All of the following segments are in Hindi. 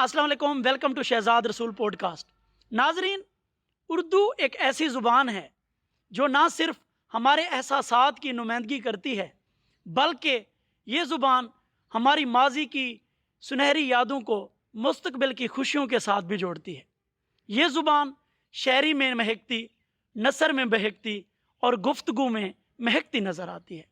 अस्सलाम वालेकुम, वेलकम टू शहजाद रसूल पॉडकास्ट। नाजरीन, उर्दू एक ऐसी ज़ुबान है जो ना सिर्फ हमारे एहसासात की नुमाइंदगी करती है, बल्कि ये ज़ुबान हमारी माजी की सुनहरी यादों को मुस्तकबिल की खुशियों के साथ भी जोड़ती है। ये ज़ुबान शायरी में महकती, नसर में बहकती और गुफ्तगू में महकती नज़र आती है।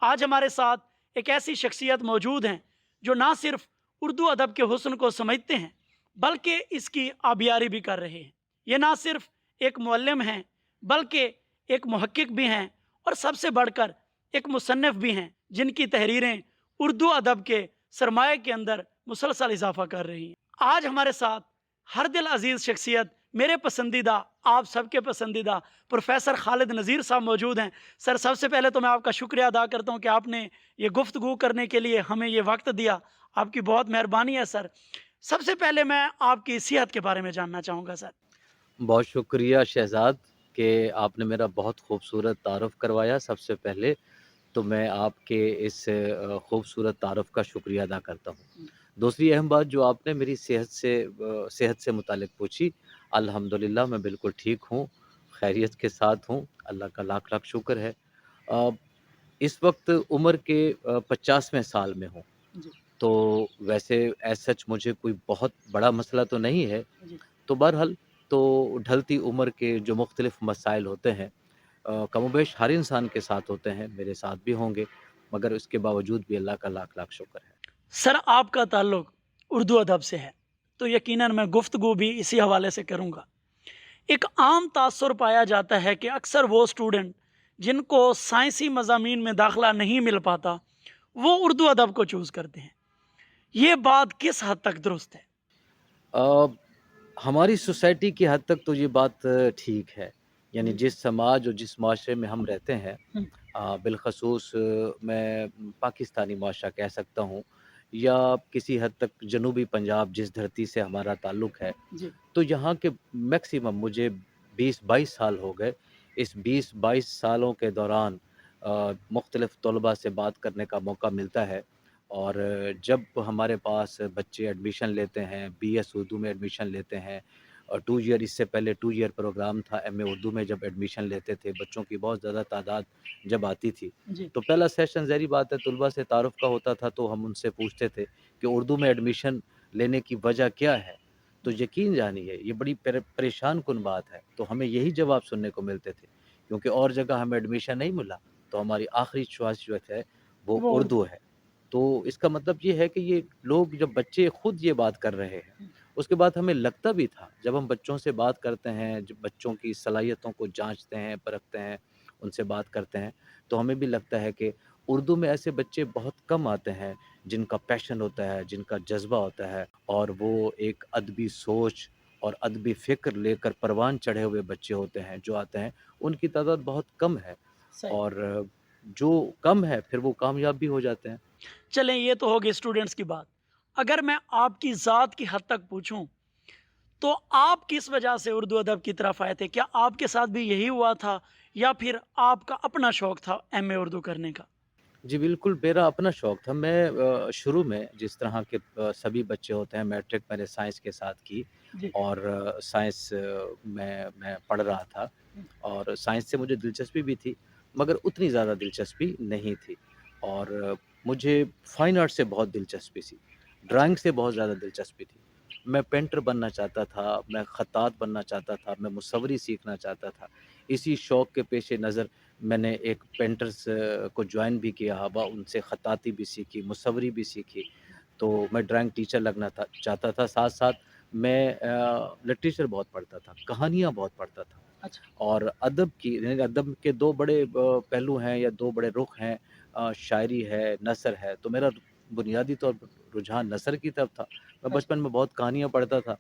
आज हमारे साथ एक ऐसी शख्सियत मौजूद हैं जो ना सिर्फ उर्दू अदब के हुस्न को समझते हैं, बल्कि इसकी आबियारी भी कर रहे हैं। ये ना सिर्फ एक मुअल्लिम हैं, बल्कि एक मुहक्किक भी हैं और सबसे बढ़कर एक मुसन्निफ भी हैं, जिनकी तहरीरें उर्दू अदब के सरमाए के अंदर मुसलसल इजाफा कर रही हैं। आज हमारे साथ हर दिल अजीज़ शख्सियत, मेरे पसंदीदा, आप सबके पसंदीदा प्रोफेसर खालिद नज़ीर साहब मौजूद हैं। सर, सबसे पहले तो मैं आपका शुक्रिया अदा करता हूं कि आपने ये गुफ्तगू करने के लिए हमें ये वक्त दिया। आपकी बहुत मेहरबानी है सर। सबसे पहले मैं आपकी सेहत के बारे में जानना चाहूँगा सर। बहुत शुक्रिया शहज़ाद कि आपने मेरा बहुत खूबसूरत तारुफ़ करवाया। सबसे पहले तो मैं आपके इस खूबसूरत तारुफ़ का शुक्रिया अदा करता हूँ। दूसरी अहम बात जो आपने मेरी सेहत से मुतालिक पूछी, अल्हम्दुलिल्लाह मैं बिल्कुल ठीक हूँ, खैरियत के साथ हूँ, अल्लाह का लाख-लाख शुक्र है। अ, इस वक़्त उम्र के 50वें साल में हूँ, जी। तो वैसे एज़ सच मुझे कोई बहुत बड़ा मसला तो नहीं है। जी। तो बहरहाल तो ढलती उम्र के जो मुख्तलिफ़ मसाइल होते हैं कमोबेश हर इंसान के साथ होते हैं, मेरे साथ भी होंगे, मगर उसके बावजूद भी अल्लाह का लाख-लाख शुक्र है। सर, आपका ताल्लुक उर्दू अदब से है, तो यकीनन मैं गुफ्तगू भी इसी हवाले से करूँगा। एक आम तासुर पाया जाता है कि अक्सर वो स्टूडेंट जिनको साइंसी मज़ामीन में दाखिला नहीं मिल पाता, वो उर्दू अदब को चूज़ करते हैं। ये बात किस हद तक दुरुस्त है? अ, हमारी सोसाइटी की हद तक तो ये बात ठीक है, यानी जी। जिस समाज और जिस माशरे में हम रहते हैं हुँ। बिलख़सूस मैं पाकिस्तानी माशरा कह सकता हूँ या किसी हद तक जनूबी पंजाब जिस धरती से हमारा ताल्लुक़ है, जी। तो यहाँ के मैक्सिमम मुझे 20-22 साल हो गए। इस 20-22 सालों के दौरान मुख्तलिफ़ तलबा से बात करने का मौका मिलता है और जब हमारे पास बच्चे एडमिशन लेते हैं, बीएस उर्दू में एडमिशन लेते हैं और 2 ईयर इससे पहले 2 ईयर प्रोग्राम था एमए उर्दू में जब एडमिशन लेते थे, बच्चों की बहुत ज़्यादा तादाद जब आती थी, जी। तो पहला सेशन ज़ाहिर-सी बात है तलबा से तारुफ़ का होता था, तो हम उनसे पूछते थे कि उर्दू में एडमिशन लेने की वजह क्या है? तो यकीन जानिए ये बड़ी परेशान कुन बात है। तो हमें यही जवाब सुनने को मिलते थे, क्योंकि और जगह हमें एडमिशन नहीं मिला, तो हमारी आखिरी चॉइस जो है वो वो उर्दू उर्दू। है। तो इसका मतलब ये है कि ये लोग जब बच्चे खुद ये बात कर रहे हैं, उसके बाद हमें लगता भी था, जब हम बच्चों से बात करते हैं, जब बच्चों की सलाहियतों को जाँचते हैं, परखते हैं, उनसे बात करते हैं, तो हमें भी लगता है कि उर्दू में ऐसे बच्चे बहुत कम आते हैं, जिनका पैशन होता है, जिनका जज़्बा होता है और वो एक अदबी सोच और अदबी फ़िक्र लेकर परवान चढ़े हुए बच्चे होते हैं, जो आते हैं, उनकी तादाद बहुत कम है सही। और जो कम है, फिर वो कामयाब भी हो जाते हैं। चलें, ये तो हो गई स्टूडेंट्स की बात। अगर मैं आपकी ज़ात की हद तक पूछूँ, तो आप किस वजह से उर्दू अदब की तरफ आए थे? क्या आपके साथ भी यही हुआ था या फिर आपका अपना शौक था एमए उर्दू करने का? जी, बिल्कुल, मेरा अपना शौक था। मैं शुरू में जिस तरह के सभी बच्चे होते हैं, मैट्रिक मैंने साइंस के साथ की जी। और साइंस में मैं पढ़ रहा था हुँ। और साइंस से मुझे दिलचस्पी भी थी, मगर उतनी ज़्यादा दिलचस्पी नहीं थी और मुझे फाइन आर्ट से बहुत दिलचस्पी थी, अच्छा। ड्राइंग से बहुत ज़्यादा दिलचस्पी थी। मैं पेंटर बनना चाहता था, मैं ख़त्तात बनना चाहता था, मैं मुसव्वरी सीखना चाहता था। इसी शौक के पेश नज़र मैंने एक पेंटर्स को जॉइन भी किया, व उनसे ख़त्ताती भी सीखी, मुसव्वरी भी सीखी। तो मैं ड्राइंग टीचर लगना था चाहता था, साथ-साथ मैं लिटरेचर बहुत पढ़ता था, कहानियाँ बहुत पढ़ता था अच्छा। और अदब की यानी अदब के 2 बड़े पहलू हैं या 2 बड़े रुख हैं शायरी है, नस्र है। तो मेरा बुनियादी तौर पर रुझान नस्र की तरफ था। मैं अच्छा। बचपन में बहुत कहानियाँ पढ़ता था।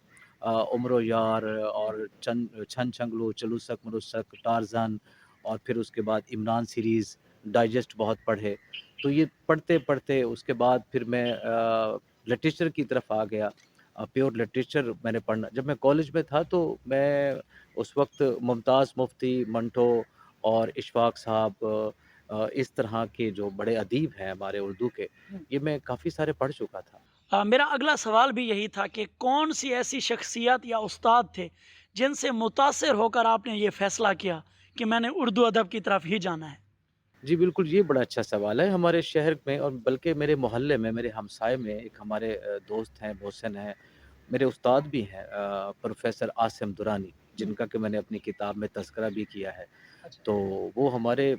उम्र ओ यार और छन छंगलू, चलूसक मरुसक, टारज़न और फिर उसके बाद इमरान सीरीज़, डाइजेस्ट बहुत पढ़े। तो ये पढ़ते-पढ़ते उसके बाद फिर मैं लिटरेचर की तरफ आ गया। प्योर लिटरेचर मैंने पढ़ना जब मैं कॉलेज में था तो मैं उस वक़्त मुमताज़ मुफ़्ती, मंटो और इशफ़ाक़ साहब इस तरह के जो बड़े अदीब हैं हमारे उर्दू के, हुँ। ये मैं काफ़ी सारे पढ़ चुका था। मेरा अगला सवाल भी यही था कि कौन सी ऐसी शख्सियत या उस्ताद थे जिनसे मुतासिर होकर आपने ये फ़ैसला किया कि मैंने उर्दू अदब की तरफ ही जाना है? जी, बिल्कुल, ये बड़ा अच्छा सवाल है। हमारे शहर में और बल्कि मेरे मोहल्ले में, मेरे हमसाए में एक हमारे दोस्त हैं, मोहसिन हैं, मेरे उस्ताद भी हैं प्रोफ़ेसर आसिम दुरानी, हुँ। जिनका कि मैंने अपनी किताब में तज़किरा भी किया है। अच्छा। तो वो हमारे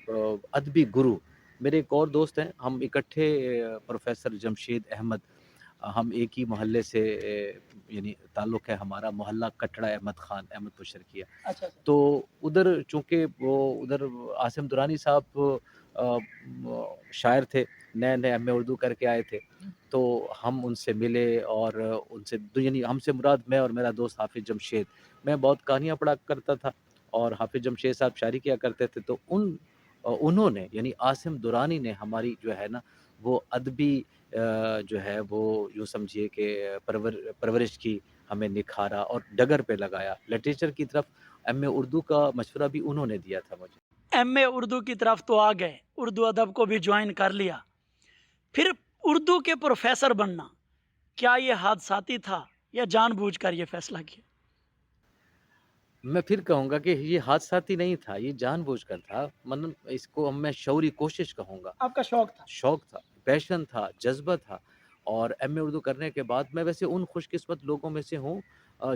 अदबी गुरु, मेरे एक और दोस्त हैं, हम इकट्ठे प्रोफ़ेसर जमशेद अहमद हम एक ही मोहल्ले से यानी ताल्लुक़ है हमारा, मोहल्ला कटड़ा अहमद ख़ान, अहमदपुर शर्क़िया। अच्छा, अच्छा। तो उधर चूँकि वो उधर आसिम दुरानी साहब शायर थे, नए-नए एमए उर्दू करके आए थे। हुँ। तो हम उनसे मिले और उनसे तो यानी हमसे मुराद मैं और मेरा दोस्त हाफ़िज़ जमशेद। मैं बहुत कहानियाँ पढ़ा करता था और हाफ़िज़ जमशेद साहब शायरी किया करते थे। तो उन्होंने यानी आसिम दुरानी ने हमारी जो है ना वो अदबी जो है वो यूँ समझिए कि परवरिश की, हमें निखारा और डगर पे लगाया। लिटरेचर की तरफ एमए उर्दू का मशवरा भी उन्होंने दिया था मुझे। एमए उर्दू की तरफ तो आ गए, उर्दू अदब को भी जॉइन कर लिया। फिर उर्दू के प्रोफ़ेसर बनना, क्या ये हादसाती था या जानबूझकर ये फ़ैसला किया? मैं फिर कहूँगा कि ये हादसाती नहीं था, ये जानबूझकर था। मतलब इसको अब मैं शऊरी कोशिश कहूँगा। आपका शौक था। शौक था, पैशन था, जज़्बा था और एमए उर्दू करने के बाद मैं वैसे उन खुशकिस्मत लोगों में से हूँ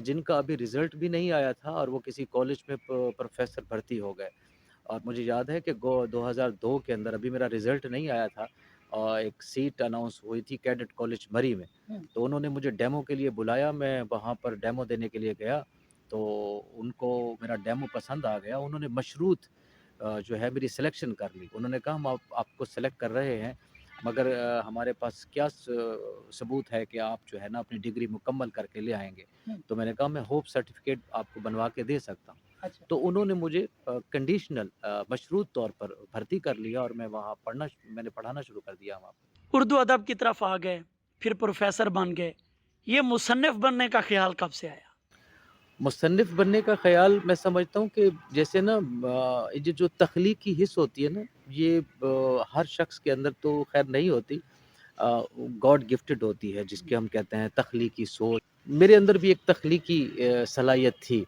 जिनका अभी रिज़ल्ट भी नहीं आया था और वो किसी कॉलेज में प्रोफ़ेसर भर्ती हो गए। और मुझे याद है कि गो 2002 के अंदर अभी मेरा रिज़ल्ट नहीं आया था एक सीट अनाउंस हुई थी कैडेट कॉलेज मरी में। हुँ। तो उन्होंने मुझे डेमो के लिए बुलाया, मैं वहाँ पर डेमो देने के लिए गया, तो उनको मेरा डेमो पसंद आ गया। उन्होंने मशरूत जो है मेरी सिलेक्शन कर ली। उन्होंने कहा हम आपको सेलेक्ट कर रहे हैं, मगर हमारे पास क्या सबूत है कि आप जो है ना अपनी डिग्री मुकम्मल करके ले आएँगे। हुँ। तो मैंने कहा मैं होप सर्टिफ़िकेट आपको बनवा के दे सकता हूँ। अच्छा। तो उन्होंने मुझे कंडीशनल मशरूत तौर पर भर्ती कर लिया और मैं वहाँ मैंने पढ़ाना शुरू कर दिया वहाँ। उर्दू अदब की तरफ आ गए, फिर प्रोफ़ेसर बन गए। ये मुसन्निफ़ बनने का ख़्याल कब से आया? मुसन्निफ़ बनने का ख़्याल मैं समझता हूँ कि जैसे ना ये जो तख़लीक़ी हिस्स होती है ना, ये हर शख़्स के अंदर तो ख़ैर नहीं होती। गॉड गिफ्टेड होती है जिसके हम कहते हैं तख़लीक़ी सोच। मेरे अंदर भी एक तख़लीक़ी सलाहियत थी।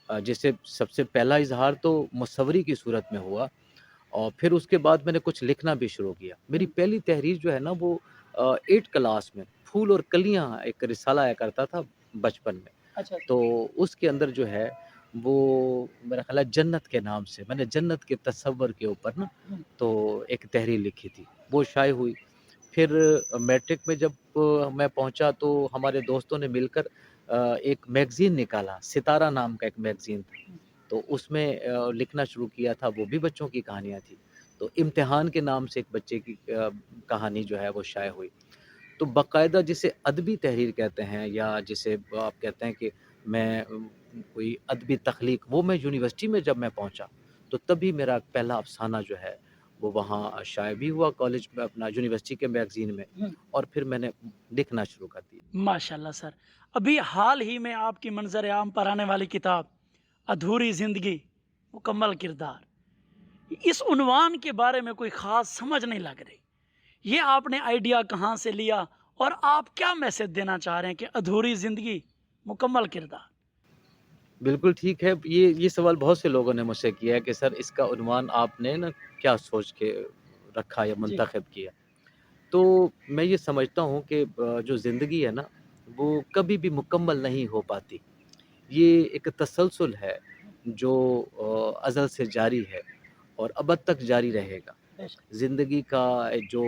जैसे सबसे पहला इज़हार तो मुसव्वरी की सूरत में हुआ और फिर उसके बाद मैंने कुछ लिखना भी शुरू किया। मेरी हुँ। पहली तहरीर जो है ना वो 8th क्लास में फूल और कलियाँ एक रिसाला आया करता था बचपन में। अच्छा। तो उसके अंदर जो है वो मेरा ख़्याल है जन्नत के नाम से मैंने जन्नत के तसव्वुर के ऊपर ना हुँ। तो एक तहरीर लिखी थी, वो शाये हुई। फिर मैट्रिक में जब मैं पहुँचा तो हमारे दोस्तों ने मिलकर एक मैगज़ीन निकाला, सितारा नाम का एक मैगज़ीन था। हुँ। तो उसमें लिखना शुरू किया था, वो भी बच्चों की कहानियाँ थी। तो इम्तिहान के नाम से एक बच्चे की कहानी जो है वो शाये हुई। तो बाकायदा जिसे अदबी तहरीर कहते हैं या जिसे आप कहते हैं कि मैं कोई अदबी तख़लीक़ वो मैं यूनिवर्सिटी में जब मैं पहुँचा, तो तभी मेरा पहला अफ़साना जो है वो वहाँ शाये भी हुआ कॉलेज में अपना यूनिवर्सिटी के मैगज़ीन में हुँ। और फिर मैंने लिखना शुरू कर दिया। माशाल्लाह सर। अभी हाल ही में आपकी मंज़र आम पर आने वाली किताब अधूरी ज़िंदगी, मुकम्मल किरदार, इस उन्वान के बारे में कोई ख़ास समझ नहीं लग रही। ये आपने आइडिया कहाँ से लिया और आप क्या मैसेज देना चाह रहे हैं कि अधूरी ज़िंदगी, मुकम्मल किरदार? बिल्कुल ठीक है, ये सवाल बहुत से लोगों ने मुझसे किया है कि सर इसका उन्वान आपने ना क्या सोच के रखा या जी। मुंतख़ब किया? तो मैं ये समझता हूँ कि जो ज़िंदगी है ना, वो कभी भी मुकम्मल नहीं हो पाती। ये एक तसलसल है जो अज़ल से जारी है और अबद तक जारी रहेगा। बेशक। ज़िंदगी का जो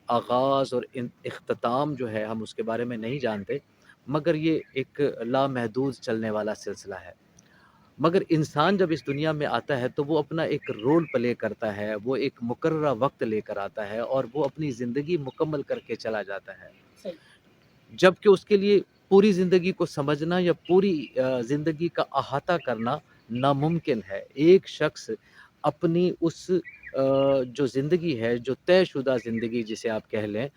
आगाज़ और इख्तिताम जो है हम उसके बारे में नहीं जानते, मगर ये एक लामहदूद चलने वाला सिलसिला है। मगर इंसान जब इस दुनिया में आता है तो वो अपना एक रोल प्ले करता है, वो एक मुकर्ररा वक़्त लेकर आता है और वो अपनी ज़िंदगी मुकम्मल करके चला जाता है। सही। जबकि उसके लिए पूरी ज़िंदगी को समझना या पूरी ज़िंदगी का अहाता करना नामुमकिन है। एक शख़्स अपनी उस जो ज़िंदगी है, जो तयशुदा ज़िंदगी जिसे आप कह लें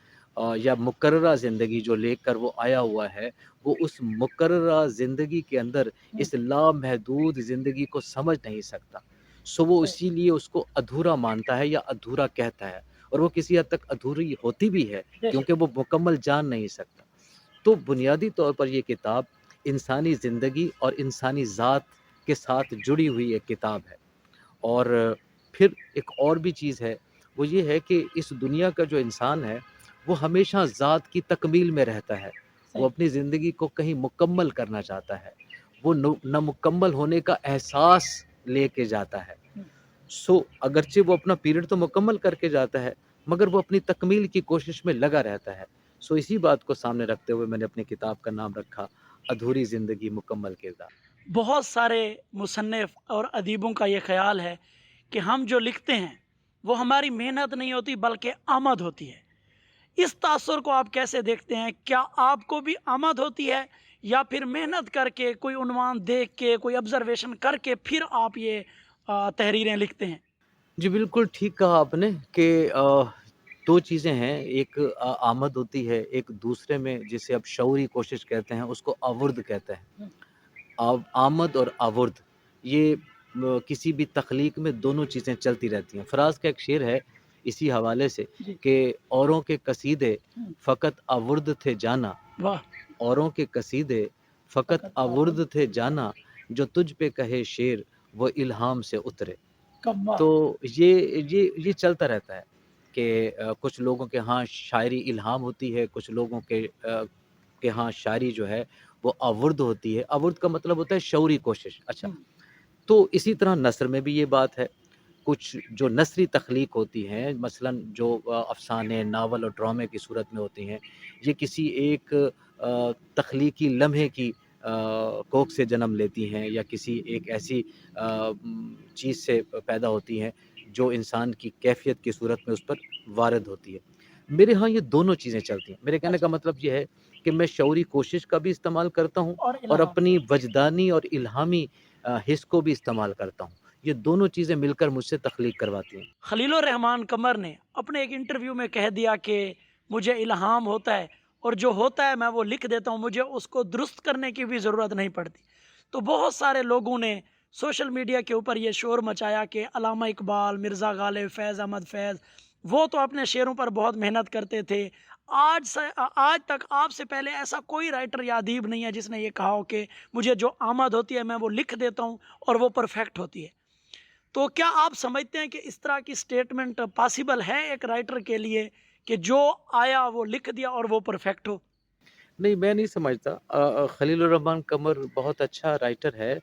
या मुकर्ररा ज़िंदगी जो लेकर वो आया हुआ है, वो उस मुकर्ररा ज़िंदगी के अंदर हुँ। इस लामहदूद ज़िंदगी को समझ नहीं सकता। सो वो सही। इसीलिए उसको अधूरा मानता है या अधूरा कहता है और वो किसी हद तक अधूरी होती भी है बेशक। क्योंकि वो मुकम्मल जान नहीं सकता। तो बुनियादी तौर पर ये किताब इंसानी ज़िंदगी और इंसानी ज़ात के साथ जुड़ी हुई एक किताब है। और फिर एक और भी चीज़ है, वो ये है कि इस दुनिया का जो इंसान है, वो हमेशा ज़ात की तकमील में रहता है। वो सही। अपनी ज़िंदगी को कहीं मुकम्मल करना चाहता है। वो नामुकम्मल होने का एहसास लेके जाता है। हुँ। सो अगरचे वो अपना पीरियड तो मुकम्मल करके जाता है, मगर वो अपनी तकमील की कोशिश में लगा रहता है। सो इसी बात को सामने रखते हुए मैंने अपनी किताब का नाम रखा, अधूरी ज़िंदगी मुकम्मल किरदार। बहुत सारे मुसन्निफ़ और अदीबों का ये ख़्याल है कि हम जो लिखते हैं, वो हमारी मेहनत नहीं होती बल्कि आमद होती है। इस तासुर को आप कैसे देखते हैं? क्या आपको भी आमद होती है या फिर मेहनत करके कोई उन्वान देख के, कोई ऑब्ज़र्वेशन करके फिर आप ये तहरीरें लिखते हैं? जी, बिल्कुल ठीक कहा आपने कि 2 चीज़ें हैं, एक आमद होती है, एक दूसरे में जिसे आप शऊरी कोशिश कहते हैं, उसको आवुर्द कहते हैं। हुँ। आमद और आवुर्द, ये किसी भी तख्लीक में दोनों चीज़ें चलती रहती हैं। फ़राज़ का एक शेर है इसी हवाले से जी। कि औरों के कसीदे हुँ। फ़कत आवुर्द थे जाना, वाह! औरों के कसीदे फ़कत फ़कत आवुर्द थे जाना, जो तुझ पे कहे शेर वो इल्हाम से उतरे। कव्वाह। तो ये चलता रहता है कि कुछ लोगों के यहाँ शायरी इल्हाम होती है, कुछ लोगों के यहाँ शायरी जो है वो अवुर्द होती है। अवुर्द का मतलब होता है शऊरी कोशिश। अच्छा, हुँ। तो इसी तरह नस्र में भी ये बात है। कुछ जो नस्री तख्लीक होती हैं, मसलन जो अफ़साने, नावल और ड्रामे की सूरत में होती हैं, ये किसी एक तख्लीकी लम्हे की कोख से जन्म लेती हैं या किसी एक ऐसी चीज़ से पैदा होती हैं, जो इंसान की कैफ़ियत की सूरत में उस पर वारिद होती है। मेरे यहाँ ये दोनों चीज़ें चलती हैं। मेरे कहने का अच्छा। मतलब ये है कि मैं शऊरी कोशिश का भी इस्तेमाल करता हूँ और और इल्हाम। अपनी वजदानी और इल्हामी हिस्स को भी इस्तेमाल करता हूँ। ये दोनों चीज़ें मिलकर मुझसे तख्लीक करवाती हैं। खलीलुर रहमान कमर ने अपने एक इंटरव्यू में कह दिया कि मुझे इल्हाम होता है और जो होता है मैं वो लिख देता हूँ, मुझे उसको दुरुस्त करने की भी ज़रूरत नहीं पड़ती। तो बहुत सारे लोगों ने सोशल मीडिया के ऊपर ये शोर मचाया कि अलामा इकबाल, मिर्ज़ा गालिब, फैज़ अहमद फैज़, वो तो अपने शेरों पर बहुत मेहनत करते थे। आज तक आपसे पहले ऐसा कोई राइटर या अदीब नहीं है जिसने ये कहा हो कि मुझे जो आमद होती है मैं वो लिख देता हूँ और वो परफेक्ट होती है। तो क्या आप समझते हैं कि इस तरह की स्टेटमेंट पॉसिबल है एक राइटर के लिए कि जो आया वो लिख दिया और वो परफेक्ट हो? नहीं, मैं नहीं समझता। खलीलुर रहमान कमर बहुत अच्छा राइटर है,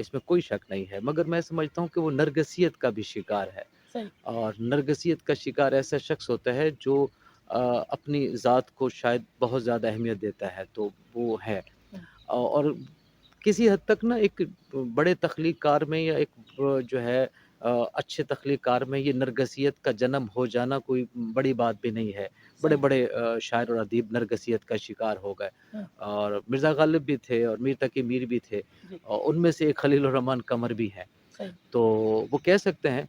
इसमें कोई शक नहीं है। मगर मैं समझता हूँ कि वो नरगिसियत का भी शिकार है। सही। और नरगिसियत का शिकार ऐसा शख्स होता है जो अपनी ज़ात को शायद बहुत ज़्यादा अहमियत देता है, तो वो है। हुँ। और किसी हद तक ना एक बड़े तख्लीक़कार में या एक जो है अच्छे तख्लीक़कार में ये नरगिसियत का जन्म हो जाना कोई बड़ी बात भी नहीं है। सही। बड़े-बड़े शायर और अदीब नरगिसियत का शिकार हो गए हुँ। और मिर्ज़ा गालिब भी थे और मीर तकी मीर भी थे जी। और उनमें से एक खलीलुर रहमान कमर भी हैं। सही। तो वो कह सकते हैं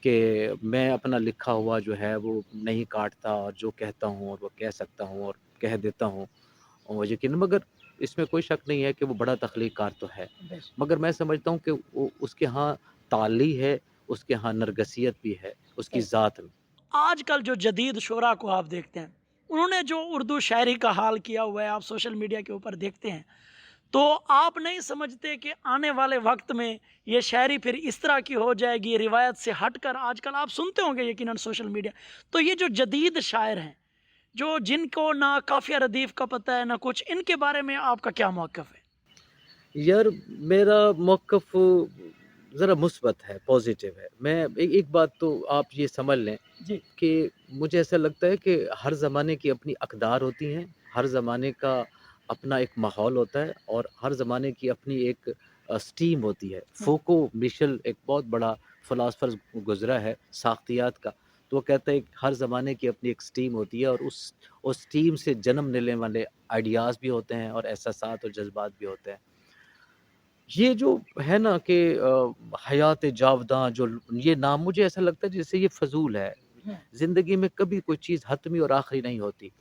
कि मैं अपना लिखा हुआ जो है वो नहीं काटता और जो कहता हूँ और वो कह सकता हूँ और कह देता हूँ और यकीनन, मगर इसमें कोई शक नहीं है कि वो बड़ा तख्लीक़कार तो है। बेशक। मगर मैं समझता हूँ कि वो उसके यहाँ ताली है, उसके यहाँ नरगिसियत भी है, उसकी सही। ज़ात में। आजकल जो जदीद शोरा को आप देखते हैं, उन्होंने जो उर्दू शायरी का हाल किया हुआ है, आप सोशल मीडिया के ऊपर देखते हैं, तो आप नहीं समझते कि आने वाले वक्त में ये शायरी फिर इस तरह की हो जाएगी, रिवायत से हटकर? आजकल आप सुनते होंगे यकीनन सोशल मीडिया। तो ये जो जदीद शायर हैं, जो जिनको ना काफ़िया रदीफ़ का पता है ना कुछ, इनके बारे में आपका क्या मौक़िफ़ है? यार, मेरा मौक़िफ़ ज़रा मुस्बत है, पॉज़िटिव है। मैं एक बात तो आप ये समझ लें जी। कि मुझे ऐसा लगता है कि हर ज़माने की अपनी अक़दार होती हैं, हर ज़माने का अपना एक माहौल होता है और हर ज़माने की अपनी एक स्टीम होती है। हुँ। फ़ूको मिशेल एक बहुत बड़ा फ़िलासफ़र गुज़रा है साख्तियात का, तो वो कहता है कि हर ज़माने की अपनी एक स्टीम होती है और उस स्टीम से जन्म लेने वाले आइडियाज़ भी होते हैं और एहसासात और जज़्बात भी होते हैं। ये जो है ना कि हयात जावदां जो ये नाम मुझे ऐसा लगता है जैसे ये फ़ज़ूल है। हुँ। ज़िंदगी में कभी कोई चीज़ हतमी और आखिरी नहीं होती।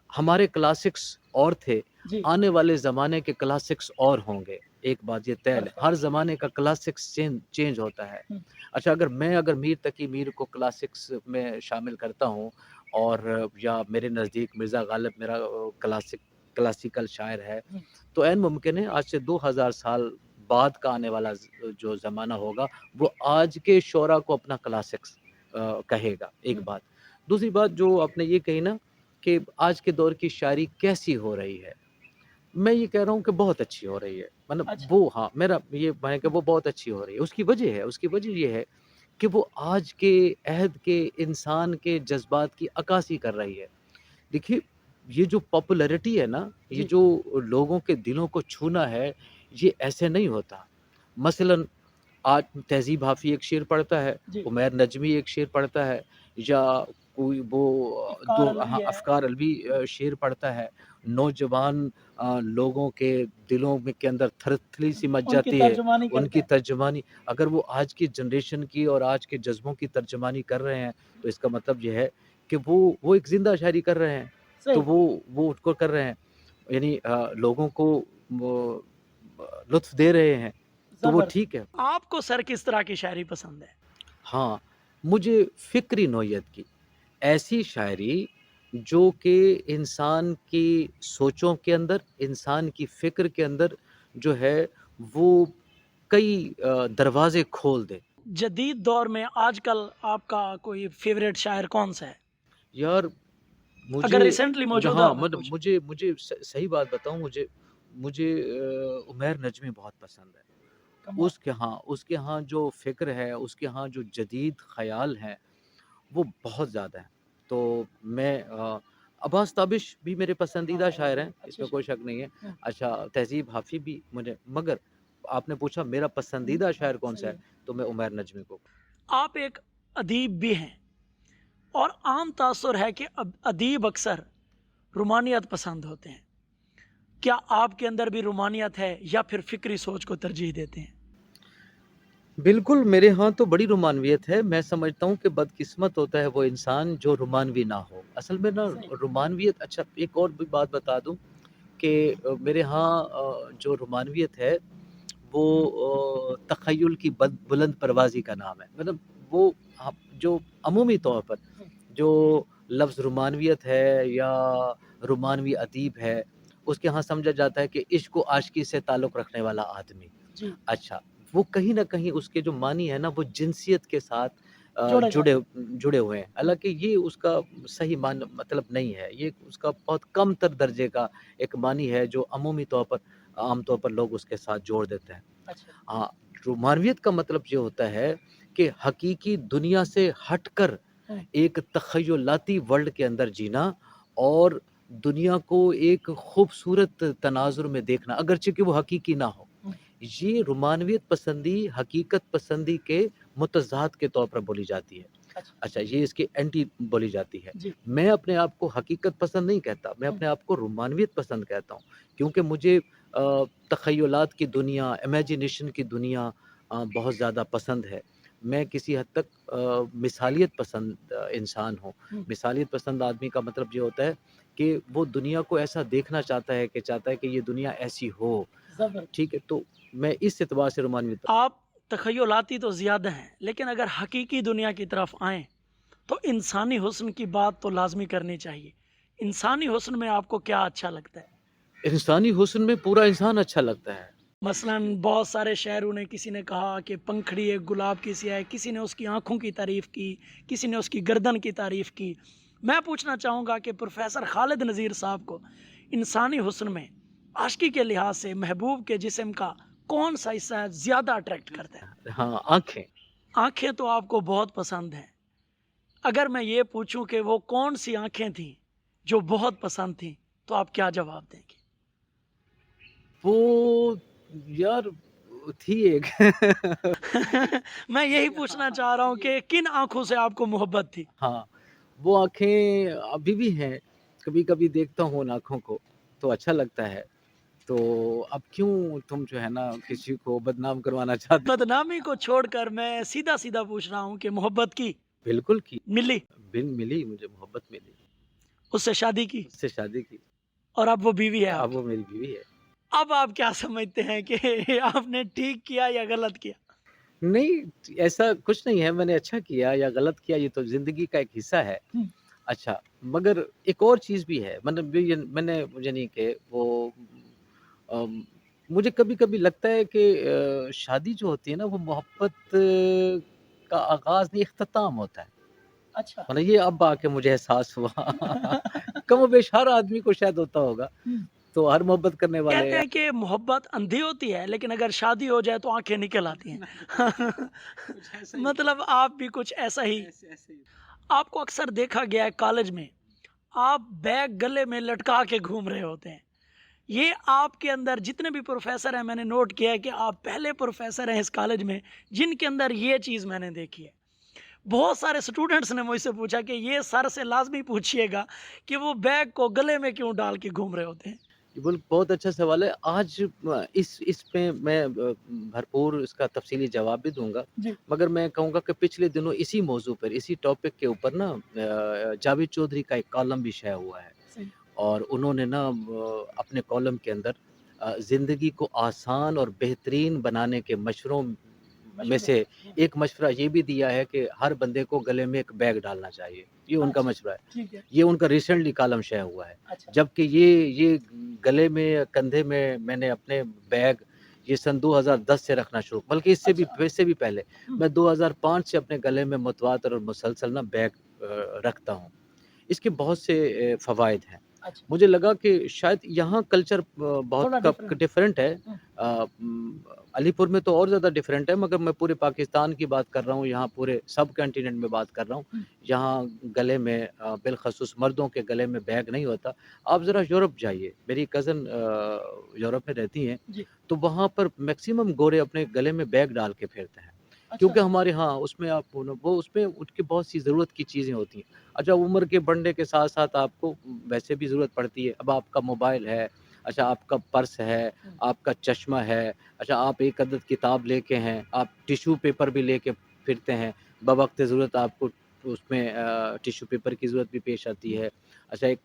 हमारे क्लासिक्स और थे, जी। आने वाले ज़माने के क्लासिक्स और होंगे। एक बात ये तय है, हर परफेक्ट। ज़माने का क्लासिक्स चेंज होता है। हुँ। अच्छा, अगर मीर तकी मीर को क्लासिक्स में शामिल करता हूँ और या मेरे नज़दीक मिर्ज़ा गालिब मेरा क्लासिक क्लासिकल शायर है, तो ऐन मुमकिन है आज से 2000 साल बाद का आने वाला जो ज़माना होगा, वो आज के शोरा को अपना क्लासिक्स कहेगा, एक बात। दूसरी बात जो आपने ये कही ना कि आज के दौर की शायरी कैसी हो रही है, मैं ये कह रहा हूँ कि बहुत अच्छी हो रही है। मतलब अच्छा। वो हाँ, मेरा ये है कि वो बहुत अच्छी हो रही है। उसकी वजह ये है कि वो आज के अहद के इंसान के जज़्बात की अक्कासी कर रही है। देखिए, ये जो पॉपुलैरिटी है ना, ये जी। जो लोगों के दिलों को छूना है, ये ऐसे नहीं होता। मसलन आज तहज़ीब हाफ़ी एक शेर पढ़ता है, जी। उमैर नजमी एक शेर पढ़ता है या कोई वो इफ़्कार दो अलवी हाँ, है। अफ़कार अलवी शेर पढ़ता है। नौजवान लोगों के दिलों में के अंदर थरथरी सी मच उनकी जाती है, तर्जुमानी करते उनकी हैं। तर्जुमानी अगर वो आज की जनरेशन की और आज के जज़्बों की तर्जुमानी कर रहे हैं, तो इसका मतलब ये है कि वो एक ज़िंदा शायरी कर रहे हैं। तो सही। वो उसको कर रहे हैं, यानी लोगों को वो लुत्फ़ दे रहे हैं, तो वो ज़बर ठीक है। आपको सर किस तरह की शायरी पसंद है? हाँ, मुझे फ़िक्री नौइयत की, ऐसी शायरी जो कि इंसान की सोचों के अंदर, इंसान की फ़िक्र के अंदर जो है वो कई दरवाज़े खोल दे। जदीद दौर में आजकल आपका कोई फ़ेवरेट शायर कौन-सा है? यार मुझे अगर रिसेंटली मौजूदा हाँ, मैं मतलब पूछूँ? मुझे सही बात बताऊँ मुझे मुझे उमैर नजमी बहुत पसंद है। कमाल। उसके यहाँ जो फ़िक्र है, उसके यहाँ जो जदीद ख़याल हैं, वो बहुत ज़्यादा हैं। तो मैं अब्बास ताबिश भी मेरे पसंदीदा शायर हैं, अच्छे इसमें कोई शायर। शक नहीं है। हुँ, अच्छा, तहज़ीब हाफ़ी भी मुझे मगर आपने पूछा मेरा हुँ, पसंदीदा शायर कौन-सा सही है, है। तो मैं उमैर नजमी को आप एक अदीब भी हैं और आम तासुर है कि अदीब अक्सर रोमानियत पसंद होते हैं। क्या आपके अंदर भी रोमानियत है या फिर फ़िक्री सोच को तरजीह देते हैं? बिल्कुल, मेरे यहाँ तो बड़ी रोमानवियत है। मैं समझता हूँ कि बदकिस्मत होता है वो इंसान जो रोमानवी ना हो। असल में ना सही। रोमानवियत अच्छा एक और भी बात बता दूँ कि मेरे यहाँ जो रोमानवियत है वो तख़य्युल की बुलंद परवाज़ी का नाम है। मतलब वो जो अमूमी तौर पर हुँ, जो लफ्ज़ रोमानवियत है या रोमानवी अदीब है, उसके यहाँ समझा जाता है कि इश्क व आशिकी से ताल्लुक़ रखने वाला आदमी। जी, अच्छा, वो कहीं न कहीं उसके जो मानी है ना वो जिनसियत के साथ जोड़े जुड़े जाते हैं। जुड़े हुए हैं। हुँ, हालाँकि ये उसका सही मतलब नहीं है। ये उसका बहुत कम तर दर्जे का एक मानी है जो अमूमी तौर पर आम तौर पर लोग उसके साथ जोड़ देते हैं। अच्छा। हाँ, रोमानियत का मतलब ये होता है कि हकीकी दुनिया से हटकर हुँ, एक तख़य्युलाती वर्ल्ड के अंदर जीना और दुनिया को एक खूबसूरत तनाज़ुर में देखना, अगरचे कि वो हकीकी ना हो। हुँ, ये रोमानियत पसंदी, हकीकत पसंदी के मुतज़ाद के तौर पर बोली जाती है। अच्छा। अच्छा, ये इसकी एंटी बोली जाती है। जी। मैं अपने आप को हकीकत पसंद नहीं कहता, मैं हुँ, अपने आप को रोमानियत पसंद कहता हूँ, क्योंकि मुझे तख़य्युलात की दुनिया, इमेजिनेशन की दुनिया बहुत ज़्यादा पसंद है। मैं किसी हद तक मिसालियत पसंद इंसान हूँ। हुँ, मिसालियत पसंद आदमी का मतलब ये होता है कि वो दुनिया को ऐसा देखना चाहता है कि ये दुनिया ऐसी हो। ज़बर ठीक है? तो मैं इस एतबार से रोमानियत आप तख़य्युलाती तो ज़्यादा हैं, लेकिन अगर हकीकी दुनिया की तरफ आएँ, तो इंसानी हुस्न की बात तो लाज़मी करनी चाहिए। इंसानी हुस्न में आपको क्या अच्छा लगता है? इंसानी हुस्न में पूरा इंसान अच्छा लगता है। मसलन बहुत सारे शायरों ने किसी ने कहा कि पंखड़ी एक गुलाब की सी है, किसी ने उसकी आँखों की तारीफ़ की, किसी ने उसकी गर्दन की तारीफ़ की। मैं पूछना चाहूँगा कि प्रोफ़ेसर ख़ालिद नज़ीर साहब को इंसानी हुस्न में आशिकी के लिहाज से महबूब के जिस्म का कौन-सा हिस्सा ज़्यादा अट्रैक्ट करता है? हाँ, आँखें। आँखें तो आपको बहुत पसंद हैं। अगर मैं ये पूछूँ कि वो कौन-सी आँखें थीं, जो बहुत पसंद थीं, तो आप क्या जवाब देंगे? वो यार थी एक मैं यही पूछना चाह रहा हूँ कि किन आँखों से आपको मोहब्बत थी? हाँ, वो आँखें अभी भी हैं। कभी-कभी देखता हूँ उन आँखों को, तो अच्छा लगता है। तो अब क्यों तुम जो है ना किसी को बदनाम करवाना चाहते हो? बदनामी को छोड़कर मैं सीधा-सीधा पूछ रहा हूँ कि मोहब्बत की, बिल्कुल की। मिली, मिली मुझे मोहब्बत मिली, उससे शादी की उससे शादी की, और अब वो बीवी है अब आपकी। वो मेरी बीवी है। अब आप क्या समझते हैं कि आपने ठीक किया या गलत किया? नहीं, ऐसा कुछ नहीं है मैंने अच्छा किया या गलत किया ये तो ज़िंदगी का एक हिस्सा है। हुँ, अच्छा, मगर एक और चीज़ भी है, मतलब ये मैंने मुझे नहीं कि वो अम, मुझे कभी-कभी लगता है कि शादी जो होती है ना, वो मोहब्बत का आगाज़ नहीं, इख्तिताम होता है। अच्छा। मतलब ये अब आके मुझे एहसास हुआ। कमोबेश हर आदमी को शायद होता होगा, हुँ। तो हर मोहब्बत करने वाले। कहते हैं कि मोहब्बत अंधी होती है, लेकिन अगर शादी हो जाए तो आँखें निकल आती हैं। कुछ ऐसा ही है। मतलब आप भी कुछ ऐसा ही। ऐसे ऐसे ही। आपको अक्सर देखा गया है कॉलेज में, आप बैग गले में लटका के घूम रहे होते हैं। ये आपके अंदर जितने भी प्रोफ़ेसर हैं, मैंने नोट किया है कि आप पहले प्रोफ़ेसर हैं इस कॉलेज में, जिनके अंदर ये चीज़ मैंने देखी है। बहुत सारे स्टूडेंट्स ने मुझसे पूछा कि ये सर से लाज़मी पूछिएगा कि वो बैग को गले में क्यों डाल के घूम रहे होते हैं? ये बहुत अच्छा सवाल है। आज इस पे मैं भरपूर इसका तफ़सीली जवाब भी दूँगा। जी। मगर मैं कहूँगा कि पिछले दिनों इसी मौज़ू पर, इसी टॉपिक के ऊपर ना जावेद चौधरी का एक कॉलम भी शाया हुआ है। सही। और उन्होंने ना अपने कॉलम के अंदर ज़िंदगी को आसान और बेहतरीन बनाने के मशवरों में मशवरे। से हुँ। एक मशवरा ये भी दिया है कि हर बंदे को गले में एक बैग डालना चाहिए। ये उनका अच्छा, मशवरा है। ठीक है। ये उनका रिसेंटली कॉलम शाया हुआ है। अच्छा। जबकि ये गले में, कंधे में मैंने अपने बैग ये सन 2010 से रखना शुरू, बल्कि अच्छा। इससे भी पहले हुँ। मैं 2005 से अपने गले में मुतवातर और मुसलसल ना बैग रखता हूँ। इसके बहुत से फ़वाइद हैं। अच्छा। मुझे लगा कि शायद यहाँ कल्चर बहुत थोड़ा कब डिफरेंट। डिफरेंट है। हुँ। अलीपुर में तो और ज़्यादा डिफरेंट है, मगर मैं पूरे पाकिस्तान की बात कर रहा हूँ, यहाँ पूरे सब कॉन्टिनेंट में बात कर रहा हूँ। हुँ। यहाँ गले में बिलख़ुसूस मर्दों के गले में बैग नहीं होता। आप ज़रा यूरोप जाइए, मेरी कज़न यूरोप में रहती हैं, जी। तो वहाँ पर मैक्सिमम गोरे अपने गले में बैग डाल के फिरते हैं। अच्छा। क्योंकि हमारे यहाँ उसमें आप वो उसमें उनकी बहुत सी ज़रूरत की चीज़ें होती हैं। अच्छा, उम्र के बढ़ने के साथ-साथ आपको वैसे भी ज़रूरत पड़ती है। अब आपका मोबाइल है, अच्छा आपका पर्स है, हुँ। आपका चश्मा है, अच्छा आप एक अदद किताब लेके हैं, आप टिश्यू पेपर भी लेके फिरते हैं। बवक़्त ज़रूरत आपको उसमें टिश्यू पेपर की ज़रूरत भी पेश आती है। अच्छा, एक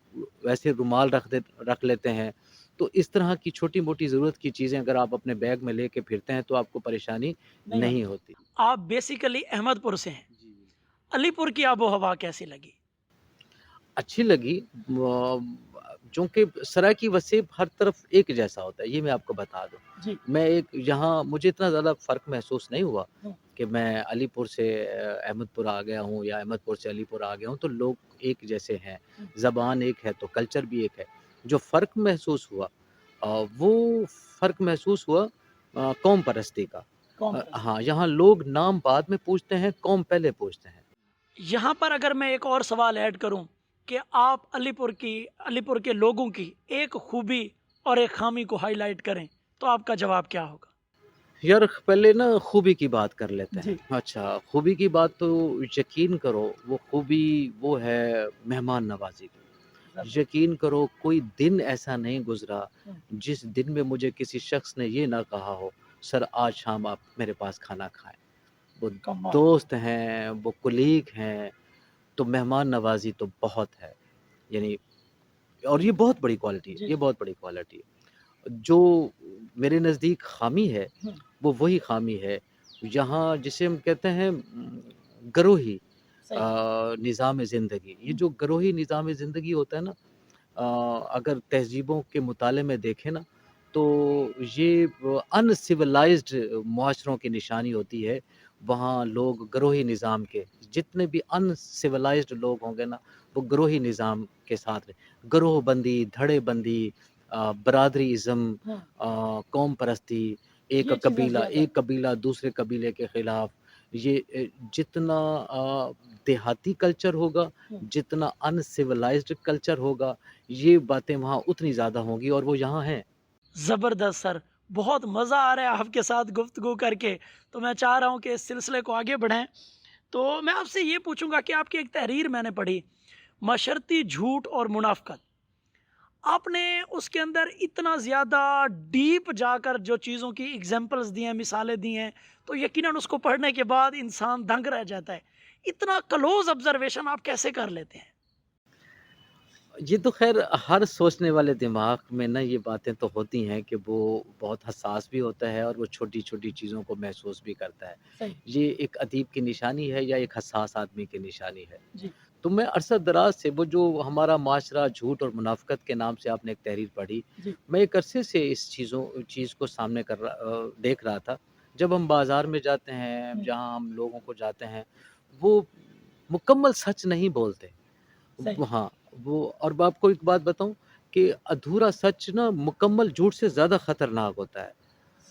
वैसे रुमाल रख लेते हैं। तो इस तरह की छोटी-मोटी ज़रूरत की चीज़ें अगर आप अपने बैग में लेके फिरते हैं, तो आपको परेशानी नहीं नहीं होती। होती। आप बेसिकली अहमदपुर से हैं। जी, जी। अलीपुर की आबो-हवा कैसी लगी? अच्छी लगी, चूँकि सराय वसेब हर तरफ एक जैसा होता है, ये मैं आपको बता दूँ। जी। मैं एक यहाँ मुझे इतना ज़्यादा फ़र्क महसूस नहीं हुआ हुँ। कि मैं अलीपुर से अहमदपुर आ गया हूँ या अहमदपुर से अलीपुर आ गया हूँ, तो लोग एक जैसे हैं, हुँ। ज़बान एक है, तो कल्चर भी एक है। जो फ़र्क महसूस हुआ वो फ़र्क महसूस हुआ कौम परस्ती का। कौम परस्ती। हाँ, यहाँ लोग नाम बाद में पूछते हैं, कौम पहले पूछते हैं। यहाँ पर अगर मैं एक और सवाल ऐड करूँ कि आप अलीपुर के लोगों की एक खूबी और एक ख़ामी को हाइलाइट करें, तो आपका जवाब क्या होगा? यार पहले ना खूबी की बात कर लेते हैं। जी। अच्छा, खूबी की बात तो यकीन करो वो खूबी वो है मेहमान नवाज़ी की। ज़बरदस्त। यकीन करो कोई दिन ऐसा नहीं गुज़रा हुँ। जिस दिन में मुझे किसी शख़्स ने ये ना कहा हो, सर आज शाम आप मेरे पास खाना खाएँ। वो कमाल। दोस्त हैं, वो कुलीग हैं, तो मेहमान नवाज़ी तो बहुत है। यानी और ये बहुत बड़ी क्वालिटी है, जी, ये जी। बहुत बड़ी क्वालिटी है। जो मेरे नज़दीक ख़ामी है, हुँ। वो वही ख़ामी है, यहाँ जिसे हम कहते हैं गरोही सही। निज़ाम ज़िंदगी। ये हुँ। जो गरोही निज़ाम ज़िंदगी होता है ना, अगर तहज़ीबों के मुताले में देखें ना, तो ये अनसिविलाइज़्ड मुआशरों की निशानी होती है। वहाँ लोग गरोही निज़ाम के जितने भी अनसिविलाइज़्ड लोग होंगे ना, वो गरोही निज़ाम के साथ रहे। गिरोहबंदी, धड़ेबंदी, बरादरीइज़्म, हुँ। कौम परस्ती, ये चीज़ें ज़्यादा एक हैं। कबीला दूसरे कबीले के खिलाफ, ये जितना देहाती कल्चर होगा, हुँ। जितना अनसिविलाइज्ड कल्चर होगा, ये बातें वहाँ उतनी ज़्यादा होंगी और वो यहाँ हैं। ज़बरदस्त सर, बहुत मज़ा आ रहा है आपके साथ गुफ्तगू करके, तो मैं चाह रहा हूँ कि इस सिलसिले को आगे बढ़ाएँ। तो मैं आपसे ये पूछूँगा कि आपकी एक तहरीर मैंने पढ़ी, मशर्ती झूठ और मुनाफ़क़त। आपने उसके अंदर इतना ज़्यादा डीप जाकर जो चीज़ों की एग्ज़ाम्पल्स दी हैं, मिसालें दी हैं, तो यकीनन उसको पढ़ने के बाद इंसान दंग रह जाता है। इतना क्लोज़ ऑब्ज़र्वेशन आप कैसे कर लेते हैं? ये तो ख़ैर हर सोचने वाले दिमाग में ना ये बातें तो होती हैं कि वो बहुत हसास भी होता है और वो छोटी-छोटी चीज़ों को महसूस भी करता है। सही। ये एक अदीब की निशानी है या एक हसास आदमी की निशानी है। जी। तो मैं अरसा दराज से वो जो हमारा माशरा झूठ और मुनाफ़िकत के नाम से आपने एक तहरीर पढ़ी, जी। मैं एक अरसे से इस चीज़ को सामने देख रहा था। जब हम बाज़ार में जाते हैं, हुँ, जहाँ हम लोगों को जाते हैं, वो मुकम्मल सच नहीं बोलते। सही। वो हाँ, वो और मैं आपको एक बात बताऊँ कि अधूरा सच ना मुकम्मल झूठ से ज़्यादा ख़तरनाक होता है।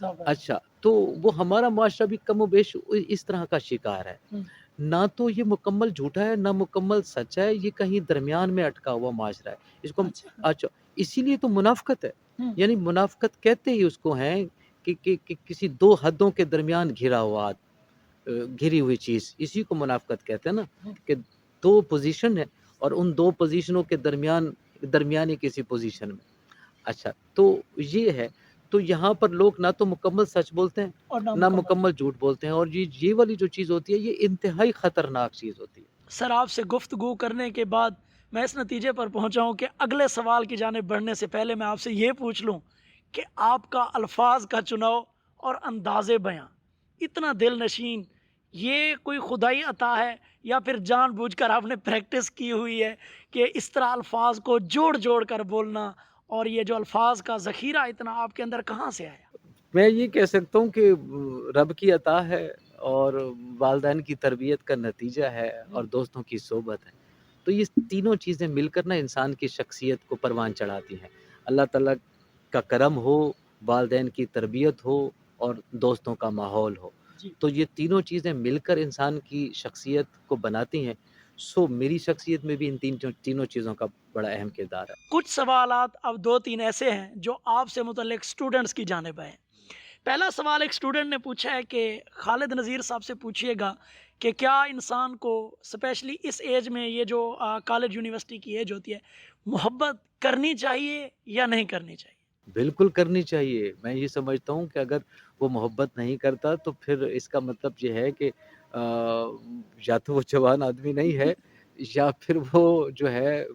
शाबाश। अच्छा, तो वो हमारा माशरा भी कमोबेश इस तरह का शिकार है। हुँ, ना तो ये मुकम्मल झूठा है, ना मुकम्मल सच है, ये कहीं दरमियान में अटका हुआ माजरा है। इसको हम अच्छा। अच्छा, इसीलिए तो मुनाफ़िकत है। हुँ, यानी मुनाफ़िकत कहते ही उसको हैं कि किसी 2 हदों के दरमियान घिरी हुई चीज़, इसी को मुनाफ़िकत कहते हैं ना, हुँ, कि 2 पोज़ीशन है और उन 2 पोज़ीशनों के दरमियानी किसी पोज़ीशन में। अच्छा, तो ये है। तो यहाँ पर लोग ना तो मुकम्मल सच बोलते हैं, और ना नामुकम्मल। मुकम्मल झूठ बोलते हैं और ये वाली जो चीज़ होती है, ये इंतहाई ख़तरनाक चीज़ होती है। सर, आपसे गुफ्तगू करने के बाद मैं इस नतीजे पर पहुँचा हूँ कि अगले सवाल की जानिब बढ़ने से पहले मैं आपसे ये पूछ लूँ कि आपका अल्फ़ाज़ का चुनाव और अंदाज़े बयाँ इतना दिलनशीन, ये कोई खुदाई अता है या फिर जानबूझकर आपने प्रैक्टिस की हुई है कि इस तरह अल्फ़ाज़ को जोड़-जोड़ कर बोलना, और ये जो अल्फ़ाज़ का ज़ख़ीरा इतना आपके अंदर कहाँ से आया? मैं ये कह सकता हूँ कि रब की अता है और वालिदैन की तरबियत का नतीजा है हुँ, और दोस्तों की सोबत है। तो ये तीनों चीज़ें मिलकर ना इंसान की शख्सियत को परवान चढ़ाती हैं। अल्लाह ताला का करम हो, वालिदैन की तरबियत हो और दोस्तों का माहौल हो। जी। तो ये तीनों चीज़ें मिलकर इंसान की शख्सियत को बनाती हैं। सो मेरी शख्सियत में भी इन तीनों चीज़ों का बड़ा अहम किरदार है। कुछ सवालात अब 2-3 ऐसे हैं जो आपसे मुतल्लिक स्टूडेंट्स की जानिब आए हैं। पहला सवाल एक स्टूडेंट ने पूछा है कि खालिद नज़ीर साहब से पूछिएगा कि क्या इंसान को स्पेशली इस एज में, ये जो कॉलेज यूनिवर्सिटी की एज होती है, मोहब्बत करनी चाहिए या नहीं करनी चाहिए? बिल्कुल करनी चाहिए। मैं ये समझता हूँ कि अगर वो मोहब्बत नहीं करता तो फिर इसका मतलब ये है कि या तो वो जवान आदमी नहीं है या फिर वो जो है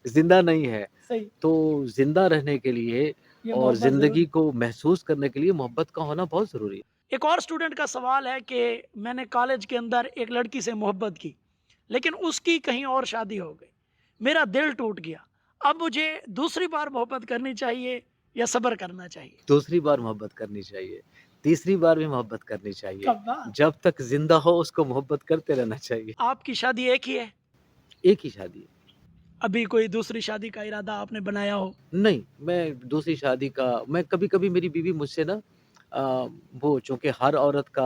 ज़िंदा नहीं है। सही। तो ज़िंदा रहने के लिए ये और मोहब्बत ज़िंदगी ज़रूरी। को महसूस करने के लिए मोहब्बत का होना बहुत ज़रूरी है। एक और स्टूडेंट का सवाल है कि मैंने कॉलेज के अंदर एक लड़की से मोहब्बत की, लेकिन उसकी कहीं और शादी हो गई। मेरा दिल टूट गया। अब मुझे दूसरी बार मोहब्बत करनी चाहिए या सब्र करना चाहिए? दूसरी बार मोहब्बत करनी चाहिए, तीसरी बार भी मोहब्बत करनी चाहिए। कब्बा। जब तक ज़िंदा हो उसको मोहब्बत करते रहना चाहिए। आपकी शादी एक ही है? एक ही शादी है। अभी कोई दूसरी शादी का इरादा आपने बनाया हो? नहीं, मैं दूसरी शादी का मैं कभी-कभी मेरी बीवी मुझसे ना अ, वो चूँकि हर औरत का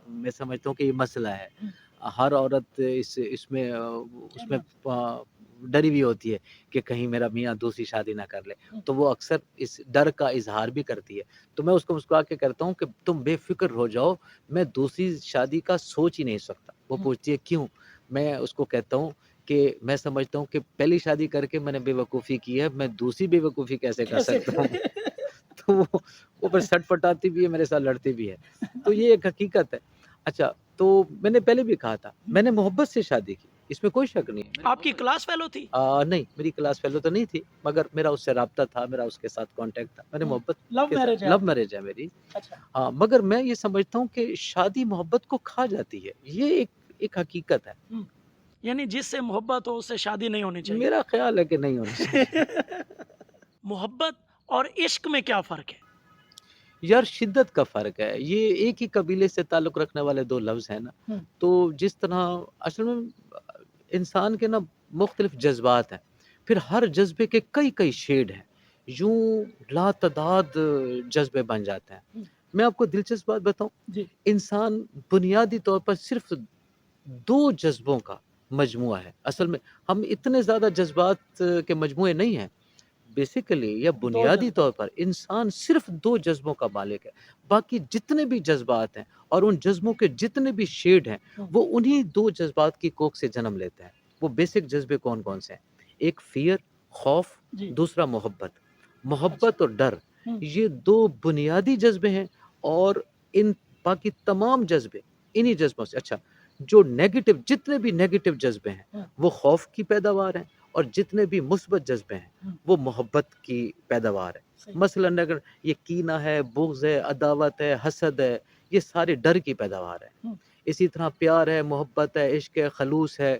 मैं समझता हूँ कि ये मसला है। हुँ, हर औरत इसमें उसमें कहना। डरी हुई होती है कि कहीं मेरा मियाँ दूसरी शादी ना कर ले। हुँ, तो वो अक्सर इस डर का इज़हार भी करती है। तो मैं उसको मुस्कुरा के कहता हूँ कि तुम बेफ़िक्र हो जाओ, मैं दूसरी शादी का सोच ही नहीं सकता। वो हुँ। पूछती है क्यों? मैं उसको कहता हूँ कि मैं समझता हूँ कि पहली शादी करके मैंने बेवकूफ़ी की है, मैं दूसरी बेवकूफ़ी कैसे कर कैसे सकता हूँ? करें? तो वो फिर सटपटाती भी है, मेरे साथ लड़ती भी है। तो ये एक हकीकत है। अच्छा, तो मैंने पहले भी कहा था, हुँ, मैंने मोहब्बत से शादी की, इसमें कोई शक नहीं है। मैंने आपकी मोहब्बत क्लास फेलो थी? नहीं, मेरी क्लास फेलो तो नहीं थी, मगर मेरा उससे राब्ता था, मेरा उसके साथ कॉन्टैक्ट था। मैंने हुँ, मोहब्बत लव के साथ मैरिज है लव आपकी? मैरिज है मेरी। अच्छा। हाँ, मगर मैं ये समझता हूँ कि शादी मोहब्बत को खा जाती है। ये एक हकीकत है। हुँ, यानी जिससे मोहब्बत हो उससे शादी नहीं होनी चाहिए। मेरा ख़्याल है कि नहीं होनी चाहिए। मोहब्बत और इश्क में क्या फ़र्क है? यार शिद्दत का फ़र्क है। ये एक ही कबीले से ताल्लुक़ रखने वाले 2 लफ्ज़ हैं ना, हुँ, तो जिस तरह असल में इंसान के ना मुख़्तलिफ़ जज़्बात हैं, फिर हर जज़्बे के कई-कई शेड हैं। यूँ लातदाद जज़्बे बन जाते हैं। हुँ, मैं आपको दिलचस्प बात बताऊँ, जी। इंसान बुनियादी तौर पर सिर्फ़ 2 जज़्बों का मजमूआ है। असल में हम इतने ज़्यादा जज़्बात के मजमूए नहीं हैं। बेसिकली या 2 बुनियादी तौर जज़्बात। पर इंसान सिर्फ़ 2 जज़्बों का मालिक है। बाकी जितने भी जज़्बात हैं और उन जज़्बों के जितने भी शेड हैं, हुँ, वो उन्हीं 2 जज़्बात की कोख से जन्म लेते हैं। वो बेसिक जज़्बे कौन-कौन से हैं? एक फ़ियर, खौफ़, जी। दूसरा मोहब्बत। अच्छा। मोहब्बत और डर, हुँ, ये 2 बुनियादी जज़्बे हैं और इन बाकी तमाम जज़्बे इन्हीं जज़्बों से अच्छा, जो नेगेटिव जितने भी नेगेटिव जज़्बे हैं, हुँ, वो खौफ़ की पैदावार हैं और जितने भी मुस्बत जज़्बे हैं, हुँ, वो मोहब्बत की पैदावार है। सही। मसलन अगर ये कीना है, बुग़्ज़ है, अदावत है, हसद है, ये सारे डर की पैदावार है। हुँ, इसी तरह प्यार है, मोहब्बत है, इश्क है, खलूस है,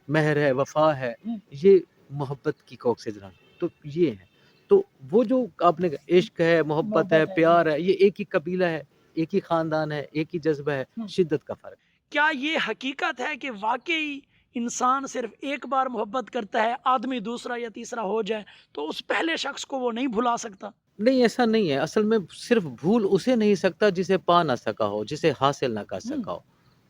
मेहर है, वफ़ा है, हुँ। ये मोहब्बत की कोख से जन्म। तो ये है। तो वो जो आपने कहा इश्क है, मोहब्बत है, मोहब्बत है, प्यार है, ये एक ही कबीला है, एक ही ख़ानदान है, एक ही जज़्बा है, हुँ। शिद्दत का फ़र्क। क्या ये हकीकत है कि वाक़ई इंसान सिर्फ़ एक बार मोहब्बत करता है, आदमी दूसरा या तीसरा हो जाए, तो उस पहले शख्स को वो नहीं भुला सकता? नहीं, ऐसा नहीं है। असल में सिर्फ़ भूल उसे नहीं सकता जिसे पा ना सका हो, जिसे हासिल ना कर हुँ, सका हो।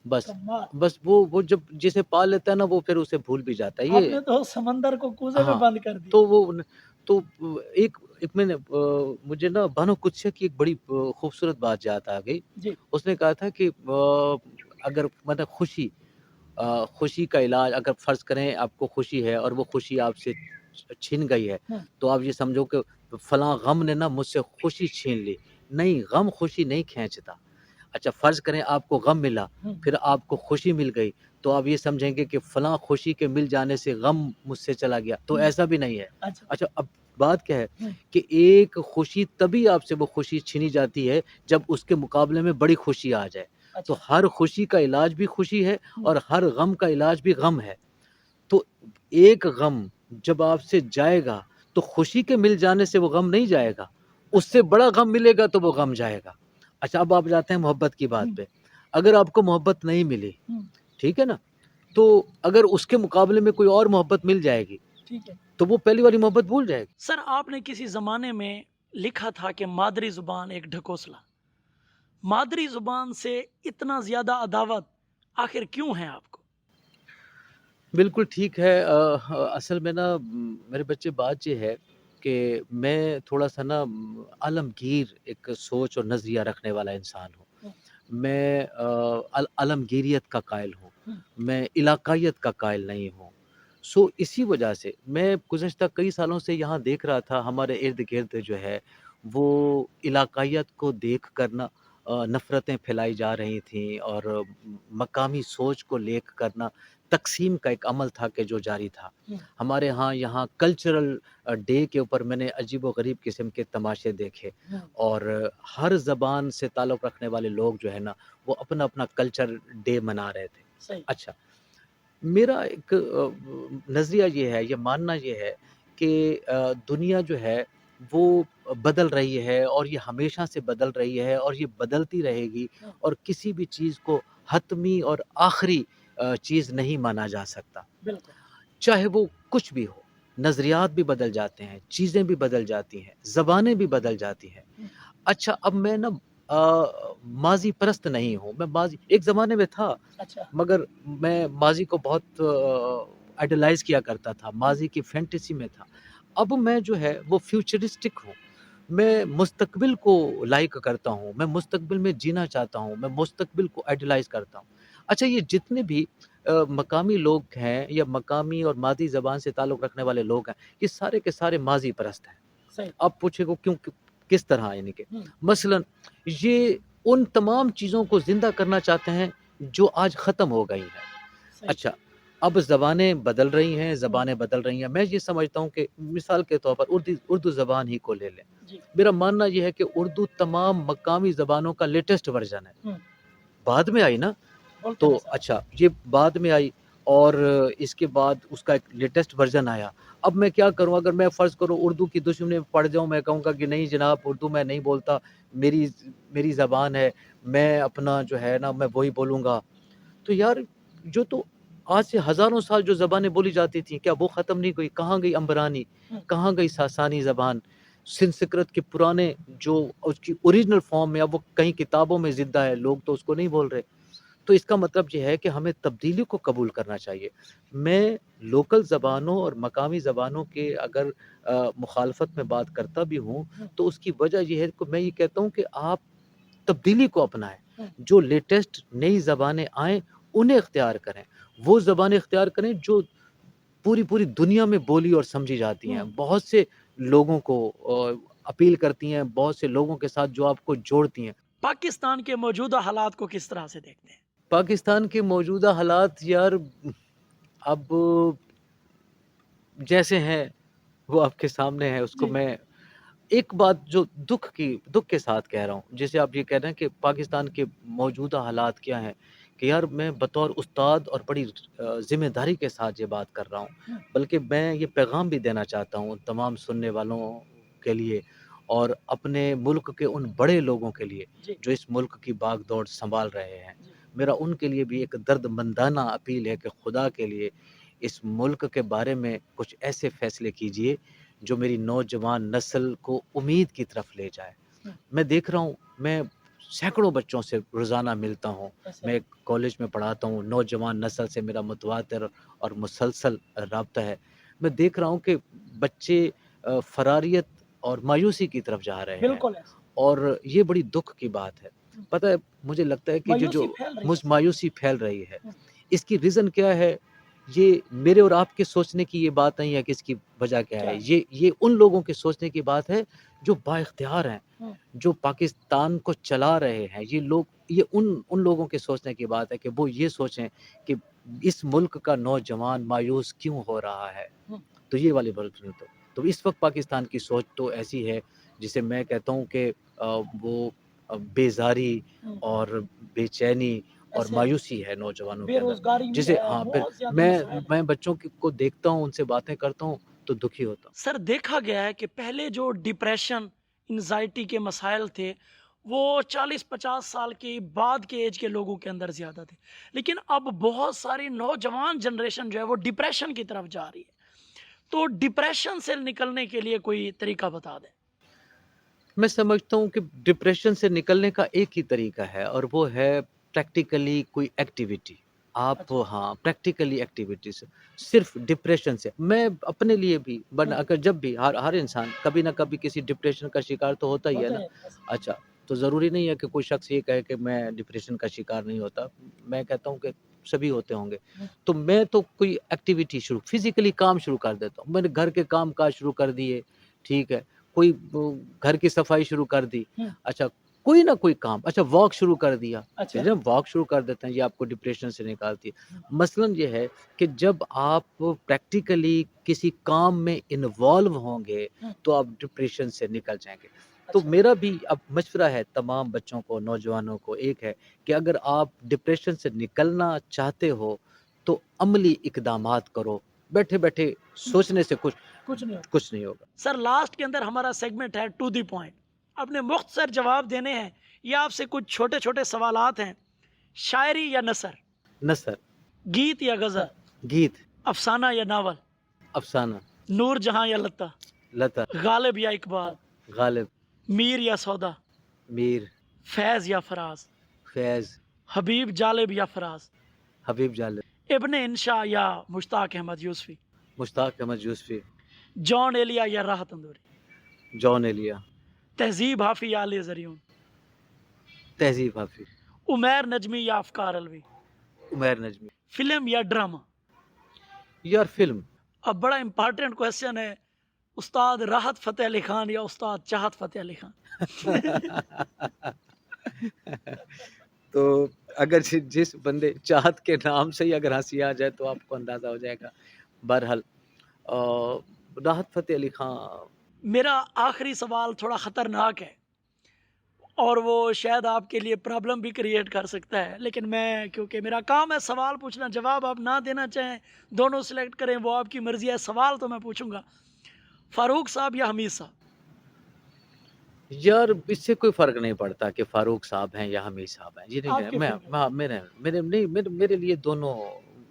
बस कमाल। बस वो जब जिसे पा लेता है ना, वो फिर उसे भूल भी जाता है। आपने ये तो समंदर को कूज़े में हाँ, बंद कर दिया। तो वो न तो एक एक मैंने मुझे ना बानो कुत्से की एक बड़ी खूबसूरत बात याद आ गई। जी, उसने कहा था कि अगर मतलब खुशी का इलाज अगर फ़र्ज़ करें आपको खुशी है और वो खुशी आपसे छिन गई है, हुँ, तो आप ये समझो कि फलाँ गम ने ना मुझसे खुशी छीन ली। नहीं, गम खुशी नहीं खींचता। अच्छा फ़र्ज़ करें आपको गम मिला, हुँ, फिर आपको खुशी मिल गई, तो आप ये समझेंगे कि फलाँ खुशी के मिल जाने से गम मुझसे चला गया, तो हुँ, ऐसा भी नहीं है। अच्छा, अच्छा अब बात क्या है हुँ, कि एक खुशी तभी आपसे वो खुशी छीनी जाती है, जब उसके मुकाबले में बड़ी खुशी आ जाए। तो अच्छा, हर खुशी का इलाज भी खुशी है हुँ, और हर गम का इलाज भी गम है। तो एक गम जब आपसे जाएगा, तो खुशी के मिल जाने से वो गम नहीं जाएगा, अच्छा, उससे बड़ा गम मिलेगा तो वो गम जाएगा। अच्छा अब आप जाते हैं मोहब्बत की बात हुँ, पे, अगर आपको मोहब्बत नहीं मिली, हुँ, ठीक है ना? तो अगर उसके मुकाबले में कोई और मोहब्बत मिल जाएगी, ठीक है। तो वो पहली वाली मोहब्बत भूल जाएगी। सर आपने किसी ज़माने में लिखा था कि मादरी ज़ुबान एक ढकोसला। मादरी ज़ुबान से इतना ज़्यादा अदावत आखिर क्यों है आपको? बिल्कुल ठीक है। असल में ना मेरे बच्चे बात ये है कि मैं थोड़ा-सा ना आलमगीर एक सोच और नज़रिया रखने वाला इंसान हूँ। हुँ, मैं आलमगीरियत का कायल हूँ, हुँ, मैं इलाक़ाइयत का कायल नहीं हूँ। सो इसी वजह से मैं गुज़श्ता कई सालों से यहाँ देख रहा था हमारे इर्द-गिर्द जो है, वो इलाक़ाइयत को देख कर ना नफ़रतें फैलाई जा रही थीं और मकामी सोच को लेक कर ना तक़सीम का एक अमल था कि जो जारी था। हुँ, हमारे यहाँ कल्चरल डे के ऊपर मैंने अजीब-व-गरीब किस्म के तमाशे देखे। हुँ, और हर ज़बान से ताल्लुक़ रखने वाले लोग जो है ना, वो अपना-अपना कल्चर डे मना रहे थे। सही। अच्छा, मेरा एक नज़रिया ये है, ये मानना ये है कि दुनिया जो है वो बदल रही है और ये हमेशा से बदल रही है और ये बदलती रहेगी हुँ, और किसी भी चीज़ को हतमी और आखिरी चीज़ नहीं माना जा सकता। बिल्कुल। चाहे वो कुछ भी हो, नज़रियात भी बदल जाते हैं, चीज़ें भी बदल जाती हैं, ज़बानें भी बदल जाती हैं। हुँ, अच्छा, अब मैं ना माज़ी परस्त नहीं हूँ, मैं माज़ी एक ज़माने में था, अच्छा। मगर मैं माज़ी को बहुत आइडलाइज़ किया करता था, हुँ, माज़ी की फैंटेसी में था। अब मैं जो है वो फ्यूचरिस्टिक हूँ, मैं मुस्तक़बिल को लाइक करता हूँ, मैं मुस्तक़बिल में जीना चाहता हूँ, मैं मुस्तक़बिल को आइडलाइज़ करता हूँ। अच्छा ये जितने भी मकामी लोग हैं या मकामी और मादी ज़बान से ताल्लुक़ रखने वाले लोग हैं, ये सारे के सारे माज़ी परस्त हैं। सही। आप पूछेंगे क्यों किस तरह यानी कि हुँ, मसलन ये उन तमाम चीज़ों को ज़िंदा करना चाहते हैं जो आज ख़त्म हो गई हैं। सही। अच्छा, अब ज़बानें बदल रही हैं, हुँ, ज़बानें बदल रही हैं। मैं ये समझता हूँ कि मिसाल के तौर पर उर्दू ज़बान ही को ले लें। जी। मेरा मानना ये है कि उर्दू तमाम मकामी ज़बानों का लेटेस्ट वर्ज़न है। हुँ, बाद में आई ना, बोलते तो हैं सर। अच्छा ये बाद में आई और इसके बाद उसका एक लेटेस्ट वर्ज़न आया। अब मैं क्या करूँ अगर मैं फ़र्ज़ करूँ उर्दू की दुश्मनी में पड़ जाऊँ, मैं कहूँगा कि नहीं जनाब उर्दू मैं नहीं बोलता, मेरी मेरी ज़बान है, मैं अपना जो है ना मैं वही बोलूँगा। तो यार जो तो आज से हज़ारों साल जो ज़बानें बोली जाती थी, क्या वो ख़त्म नहीं हुई? कहाँ गई अम्बरानी? हुँ, कहाँ गई सासानी ज़बान? संस्कृत के पुराने जो उसकी ओरिजिनल फ़ॉर्म में अब वो कहीं किताबों में ज़िंदा है, लोग तो उसको नहीं बोल रहे। तो इसका मतलब ये है कि हमें तब्दीली को कबूल करना चाहिए। मैं लोकल ज़बानों और मकामी ज़बानों के अगर मुखालफत में बात करता भी हूँ, हुँ, तो उसकी वजह ये है कि मैं ये कहता हूँ कि आप तब्दीली को अपनाएँ। हुँ, जो लेटेस्ट नई ज़बानें आएँ, उन्हें इख्तियार करें। वो ज़बानें इख्तियार करें जो पूरी-पूरी दुनिया में बोली और समझी जाती हुँ। हैं। बहुत से लोगों को अपील करती हैं, बहुत से लोगों के साथ जो आपको जोड़ती हैं। पाकिस्तान के मौजूदा हालात को किस तरह से देखते हैं? पाकिस्तान के मौजूदा हालात यार अब जैसे हैं, वो आपके सामने है, उसको जी, मैं एक बात जो दुःख के साथ कह रहा हूँ, जैसे आप ये कह रहे हैं कि पाकिस्तान के मौजूदा हालात क्या हैं? कि यार मैं बतौर उस्ताद और बड़ी ज़िम्मेदारी के साथ ये बात कर रहा हूँ। बल्कि मैं ये पैगाम भी देना चाहता हूँ तमाम सुनने वालों के लिए और अपने मुल्क के उन बड़े लोगों के लिए, जी, जो इस मुल्क की बागडोर सँभाल रहे हैं। जी। मेरा उनके लिए भी एक दर्दमंदाना अपील है कि खुदा के लिए इस मुल्क के बारे में कुछ ऐसे फ़ैसले कीजिए, जो मेरी नौजवान नस्ल को उम्मीद की तरफ ले जाए। हुँ। मैं देख रहा हूँ, मैं सैकड़ों बच्चों से रोज़ाना मिलता हूँ। अच्छा। मैं एक कॉलेज में पढ़ाता हूँ, नौजवान नस्ल से मेरा मुतवातिर और मुसलसल राब्ता है। मैं देख रहा हूँ कि बच्चे फ़रारियत और मायूसी की तरफ जा रहे हैं बिल्कुल ऐसा। और ये बड़ी दुःख की बात है। हुँ। पता है, मुझे लगता है कि जो मायूसी जो फैल रही मुझ है। मायूसी फैल रही है, हुँ। इसकी रीज़न क्या है? ये मेरे और आपके सोचने की ये बात नहीं है कि इसकी वजह क्या क्या है? है? ये उन लोगों के सोचने की बात है, जो बाइख्तियार हैं, हुँ। जो पाकिस्तान को चला रहे हैं। ये लोग, ये उन लोगों के सोचने की बात है कि वो ये सोचें कि इस मुल्क का नौजवान मायूस क्यों हो रहा है? हुँ। तो ये वाली बात सुनो तो इस वक़्त पाकिस्तान की सोच तो ऐसी है, जिसे मैं कहता हूँ कि वो बेज़ारी हुँ। और बेचैनी और ऐसे मायूसी है नौजवानों के अंदर। बेरोज़गारी भी जिसे है, हाँ, फिर बहुत ज़्यादा मसाइल हैं। मैं बच्चों को देखता हूँ, उनसे बातें करता हूँ, तो दुखी होता हूँ। सर देखा गया है कि पहले जो डिप्रेशन, एंग्ज़ायटी के मसाइल थे, वो 40-50 साल के बाद के एज के लोगों के अंदर ज़्यादा थे। लेकिन अब बहुत सारी नौजवान जनरेशन जो है वो डिप्रेशन की तरफ जा रही है। तो डिप्रेशन से निकलने के लिए कोई तरीका बता दें? मैं समझता हूँ कि डिप्रेशन से निकलने का एक ही तरीका है और वो है प्रैक्टिकली कोई एक्टिविटी। आप अच्छा। हाँ, प्रैक्टिकली एक्टिविटीज़ सिर्फ़ डिप्रेशन से मैं अपने लिए भी हुँ। अगर जब भी हर हर इंसान कभी न कभी किसी डिप्रेशन का शिकार तो होता ही है होता ना। है ऐसा। अच्छा, तो ज़रूरी नहीं है कि कोई शख़्स ये कहे कि मैं डिप्रेशन का शिकार नहीं होता। मैं कहता हूँ कि सभी होते होंगे। हुँ। तो मैं तो कोई एक्टिविटी शुरू फ़िज़िकली काम शुरू कर देता हूँ। मैंने घर के काम-काज शुरू कर दिए, ठीक है। कोई वो घर की सफाई शुरू कर दी। हुँ। अच्छा, कोई ना कोई काम, अच्छा वॉक शुरू कर दिया। अच्छा। फिर हम वॉक शुरू कर देते हैं, ये आपको डिप्रेशन से निकालती है। हुँ। मसलन ये है कि जब आप प्रैक्टिकली किसी काम में इन्वॉल्व होंगे, हुँ। तो आप डिप्रेशन से निकल जाएँगे। तो अच्छा। मेरा भी अब मशवरा है तमाम बच्चों को, नौजवानों को एक है कि अगर आप डिप्रेशन से निकलना चाहते हो, तो अमली इक़दामात करो। बैठे-बैठे हुँ। सोचने से कुछ नहीं होता। कुछ नहीं होगा। सर लास्ट के अंदर हमारा सेगमेंट है टू द पॉइंट। आपने मुख्तसर जवाब देने हैं या आपसे कुछ छोटे-छोटे सवालात हैं। शायरी या नसर? नसर, गीत या गज़ल? गीत, अफ़साना या नावल? अफ़साना, नूरजहाँ या लता? लता, गालिब या इकबाल? गालिब, मीर या सौदा? मीर, फैज़ या फराज? फैज़, हबीब जालिब या फराज? हबीब जालिब, इब्ने इंशा या मुश्ताक अहमद यूसुफ़ी? मुश्ताक अहमद यूसुफ़ी, जॉन एलिया या राह तंदूरी? जॉन एलिया, तहज़ीब हाफ़ी या अली ज़रियून? तहज़ीब हाफ़ी, उमैर नजमी या अफ़कार अलवी? उमैर नजमी। फ़िल्म या ड्रामा? यार फ़िल्म। अब बड़ा इम्पोर्टेंट क्वेश्चन है, उस्ताद राहत फ़तेह अली खान या उस्ताद चाहत फ़तेह अली खान? तो अगर जिस बंदे चाहत के नाम से ही अगर हँसी आ जाए तो आपको अंदाज़ा हो जाएगा। बहरहाल राहत फ़तेह अली खां। मेरा आखिरी सवाल थोड़ा ख़तरनाक है और वो शायद आपके लिए प्रॉब्लम भी क्रिएट कर सकता है, लेकिन मैं क्योंकि मेरा काम है सवाल पूछना, जवाब आप ना देना चाहें, दोनों सिलेक्ट करें वो आपकी मर्ज़ी है। सवाल तो मैं पूछूँगा, फ़ारूक साहब या हमीद साहब? यार इससे कोई फ़र्क नहीं पड़ता कि फ़ारूक साहब हैं या हमीद साहब हैं। ये नहीं है, आपके फ़ेवरेट? हाँ, मेरे लिए दोनों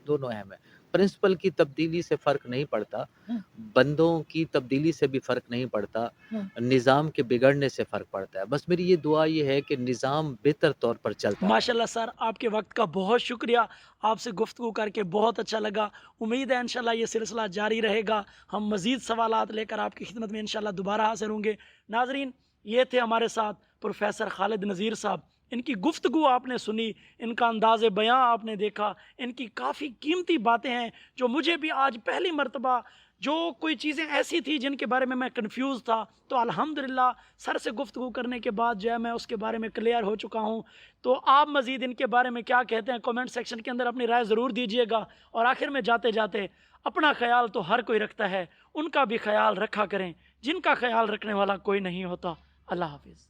दोनों अहम हैं। प्रिंसिपल की तब्दीली से फ़र्क नहीं पड़ता, हुँ। बंदों की तब्दीली से भी फ़र्क नहीं पड़ता, हुँ। निज़ाम के बिगड़ने से फ़र्क पड़ता है। बस मेरी ये दुआ ये है कि निज़ाम बेहतर तौर पर चलता रहे। माशाल्लाह सर, आपके वक्त का बहुत शुक्रिया। आपसे गुफ्तगू करके बहुत अच्छा लगा। उम्मीद है इंशाल्लाह ये सिलसिला जारी रहेगा। हम मज़ीद सवालात लेकर आपकी खिदमत में इंशाल्लाह दोबारा हाज़िर होंगे। नाज़रीन, ये थे हमारे साथ प्रोफ़ेसर खालिद नज़ीर साहब। इनकी गुफ्तगू आपने सुनी, इनका अंदाज़े बयाँ आपने देखा, इनकी काफ़ी कीमती बातें हैं जो मुझे भी आज पहली मर्तबा, जो कोई चीज़ें ऐसी थी जिनके बारे में मैं कन्फ्यूज़ था, तो अल्हम्दुलिल्लाह सर से गुफ्तगू करने के बाद जो है मैं उसके बारे में क्लियर हो चुका हूँ। तो आप मज़ीद इनके बारे में क्या कहते हैं, कमेंट सेक्शन के अंदर अपनी राय ज़रूर दीजिएगा। और आखिर में जाते जाते, अपना ख्याल तो हर कोई रखता है, उनका भी ख्याल रखा करें जिनका ख्याल रखने वाला कोई नहीं होता। अल्लाह हाफ़िज़।